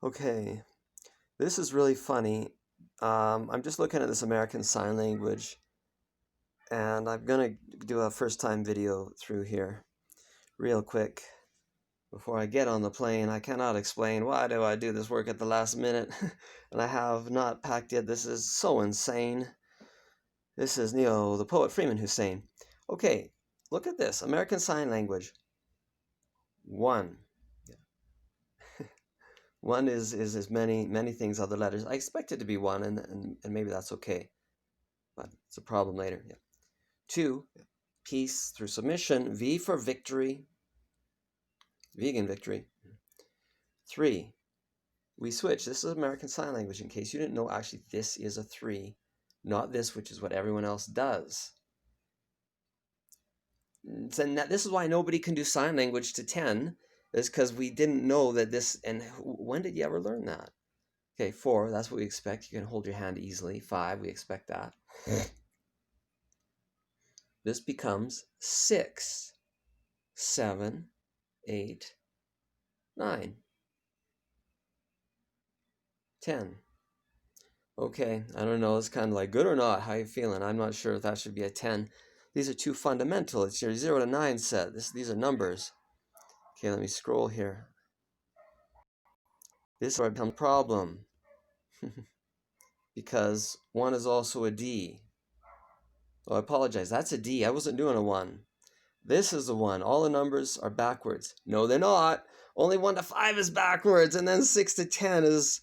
Okay, this is really funny. I'm just looking at this American Sign Language, and I'm gonna do a first-time video through here real quick before I get on the plane. I cannot explain why do I do this work at the last minute, and I have not packed yet. This is so insane. This is the poet Freeman Hussein. Okay, look at this American Sign Language. One. One is as many things, other letters. I expect it to be one, and maybe that's okay, but it's a problem later. Yeah. Two, peace through submission. V for victory, vegan victory. Three, we switch. This is American Sign Language. In case you didn't know, actually, this is a 3, not this, which is what everyone else does. And this is why nobody can do sign language to 10. Is because we didn't know that this, and when did you ever learn that? Okay, 4, that's what we expect. You can hold your hand easily. 5, we expect that. This becomes 6, 7, 8, 9, 10. Okay, I don't know, it's kind of like good or not. How you feeling? I'm not sure if that should be a 10. These are too fundamental. It's your 0 to 9 set. These are numbers. Okay, let me scroll here. This is where it becomes a problem. Because 1 is also a D. Oh, I apologize. That's a D. I wasn't doing a 1. This is the 1. All the numbers are backwards. No, they're not. Only 1 to 5 is backwards, and then 6 to 10 is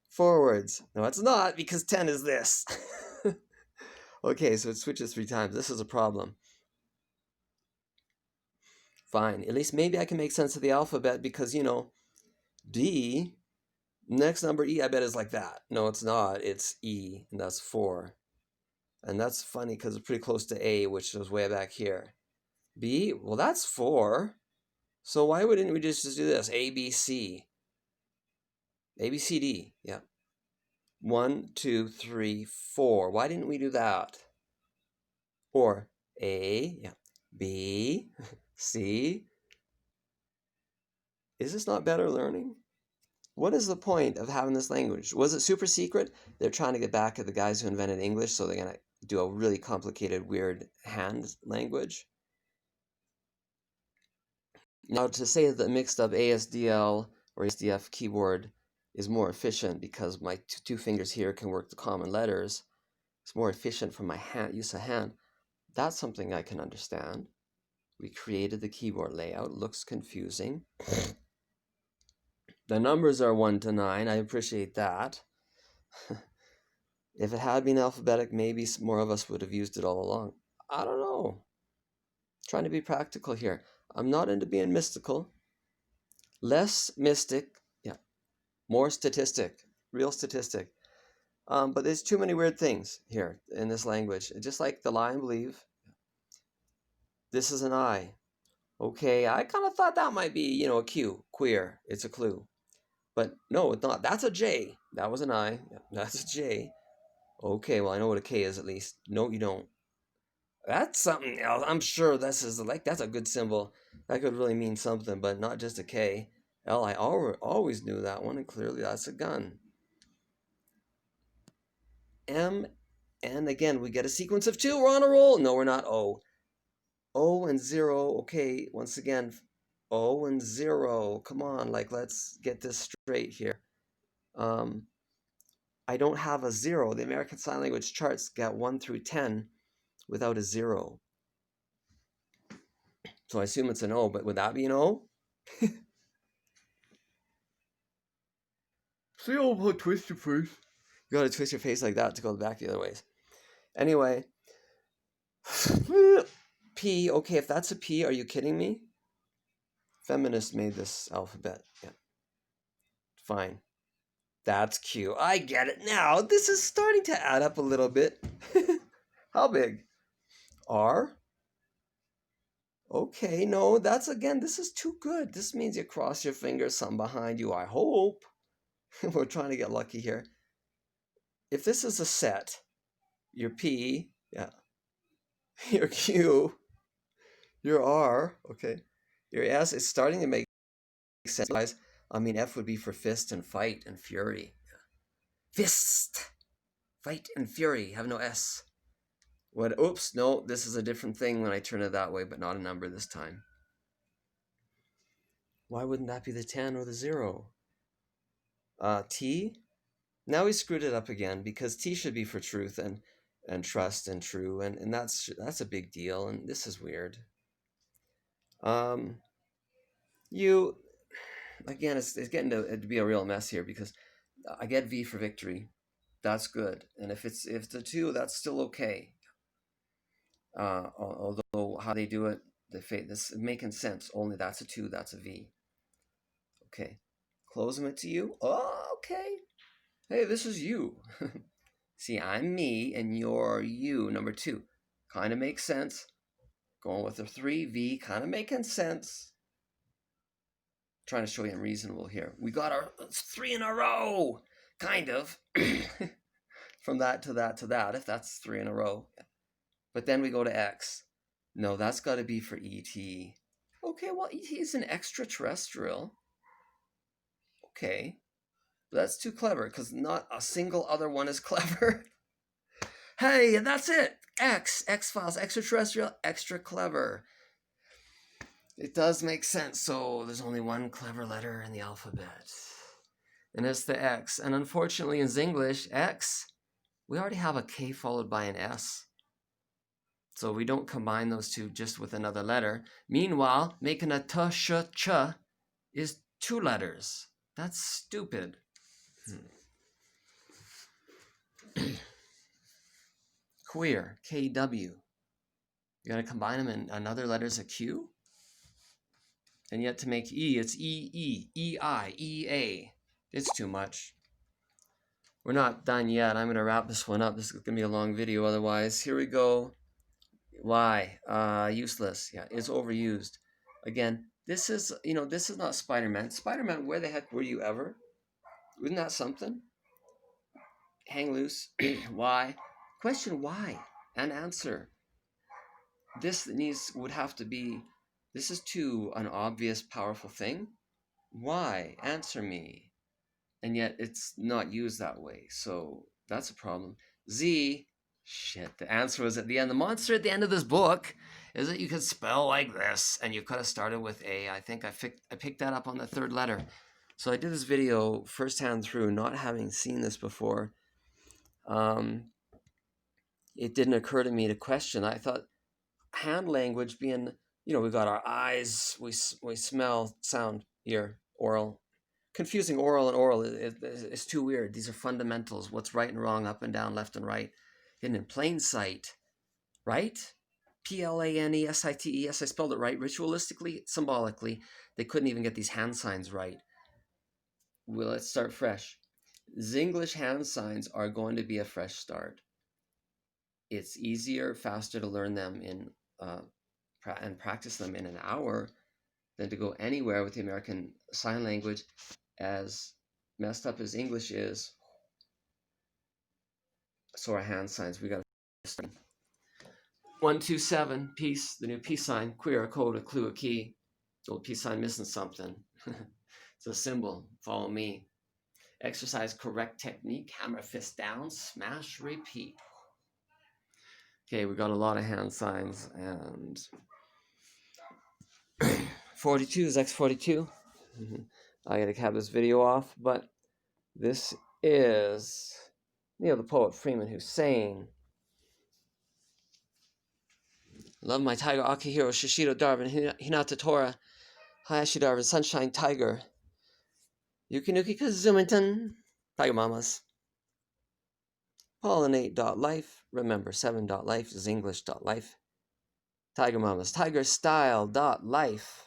forwards. No, it's not, because 10 is this. Okay, so it switches 3 times. This is a problem. Fine. At least maybe I can make sense of the alphabet, because, D, next number E, I bet is like that. No, it's not. It's E, and that's 4. And that's funny, because it's pretty close to A, which is way back here. B, well, that's 4. So why wouldn't we just do this? A, B, C. A, B, C, D. Yeah. 1, 2, 3, 4. Why didn't we do that? Or A, yeah, B, C. Is this not better learning? What is the point of having this language? Was it super secret? They're trying to get back at the guys who invented English, so they're going to do a really complicated, weird hand language. Now, to say that mixed up ASDL or ASDF keyboard is more efficient because my two fingers here can work the common letters, it's more efficient for my use of hand. That's something I can understand. We created the keyboard layout. It looks confusing. The numbers are 1 to 9. I appreciate that. If it had been alphabetic, maybe more of us would have used it all along. I don't know. Trying to be practical here. I'm not into being mystical. Less mystic, yeah. More statistic, real statistic. But there's too many weird things here in this language. Just like the lie and believe. This is an I. Okay, I kind of thought that might be, a Q, queer. It's a clue. But no, it's not. That's a J. That was an I. Yeah, that's a J. Okay, well, I know what a K is at least. No, you don't. That's something else. I'm sure that's a good symbol. That could really mean something, but not just a K. L, I always knew that one, and clearly that's a gun. M, and again, we get a sequence of 2. We're on a roll. No, we're not. O. O and 0. Okay, once again, O and 0. Come on, let's get this straight here. I don't have a 0. The American Sign Language charts got 1 through 10 without a 0. So I assume it's an O, but would that be an O? See how twist your face? You gotta twist your face like that to go back the other ways. Anyway. P, okay, if that's a P, are you kidding me? Feminists made this alphabet. Yeah. Fine. That's Q. I get it now. This is starting to add up a little bit. How big? R? Okay, no, this is too good. This means you cross your fingers, some behind you, I hope. We're trying to get lucky here. If this is a set, your P, yeah, your Q, your R, okay, your S is starting to make sense. I mean, F would be for fist and fight and fury. Fist, fight and fury. Have no S. What? Oops, no, this is a different thing when I turn it that way, but not a number this time. Why wouldn't that be the 10 or the 0? T? Now we screwed it up again because T should be for truth and trust and true, and that's a big deal, and this is weird. You, again, it's getting to be a real mess here because I get V for victory. That's good. And if it's a 2, that's still okay. Although how they do it, this is making sense. Only that's a 2, that's a V. Okay. Closing it to you. Oh, okay. Hey, this is you. See, I'm me and you're you, number 2. Kind of makes sense. Going with a 3, V, kind of making sense. Trying to show you I'm reasonable here. We got our 3 in a row. Kind of. From that to that to that, if that's 3 in a row. But then we go to X. No, that's got to be for ET. Okay, well, ET is an extraterrestrial. Okay. But that's too clever, because not a single other one is clever. Hey, and that's it. X-Files, extraterrestrial, extra clever. It does make sense. So there's only one clever letter in the alphabet. And it's the X. And unfortunately in Zinglish, X, we already have a K followed by an S. So we don't combine those two just with another letter. Meanwhile, making a T, Sh, Ch is 2 letters. That's stupid. Queer, KW. You gotta combine them and another letter's a Q? And yet to make E, it's EE, EI, EA. It's too much. We're not done yet. I'm gonna wrap this one up. This is gonna be a long video otherwise. Here we go. Y, useless. Yeah, it's overused. Again, this is not Spider-Man. Spider-Man, where the heck were you ever? Isn't that something? Hang loose. Why? Question why and answer. This would have to be, this is too an obvious, powerful thing. Why? Answer me. And yet it's not used that way. So that's a problem. Z, shit, the answer was at the end. The monster at the end of this book is that you could spell like this, and you could have started with A. I think I picked that up on the 3rd letter. So I did this video firsthand through, not having seen this before. It didn't occur to me to question. I thought hand language being, we got our eyes, we smell, sound, ear, oral. Confusing oral and oral is too weird. These are fundamentals. What's right and wrong, up and down, left and right. Hidden in plain sight, right? Planesite. Yes, I spelled it right. Ritualistically, symbolically, they couldn't even get these hand signs right. Well, let's start fresh. Zinglish hand signs are going to be a fresh start. It's easier, faster to learn them and practice them in an hour than to go anywhere with the American Sign Language. As messed up as English is, so are hand signs. We got 127, peace, the new peace sign, queer, a code, a clue, a key. The old peace sign missing something. It's a symbol. Follow me. Exercise correct technique. Hammer fist down. Smash, repeat. Okay, we got a lot of hand signs, and 42 is X42. I gotta cap this video off, but this is the poet Freeman Hussein. Love my tiger, Akihiro, Shishido-Darvin, Hinata Tora, Hayashi-Darvin, Sunshine Tiger, Yuki, Kazumi, Tiger Mamas. Pollinate.life, remember 7.life is English.life. Tiger Mamas, Tiger Style.life.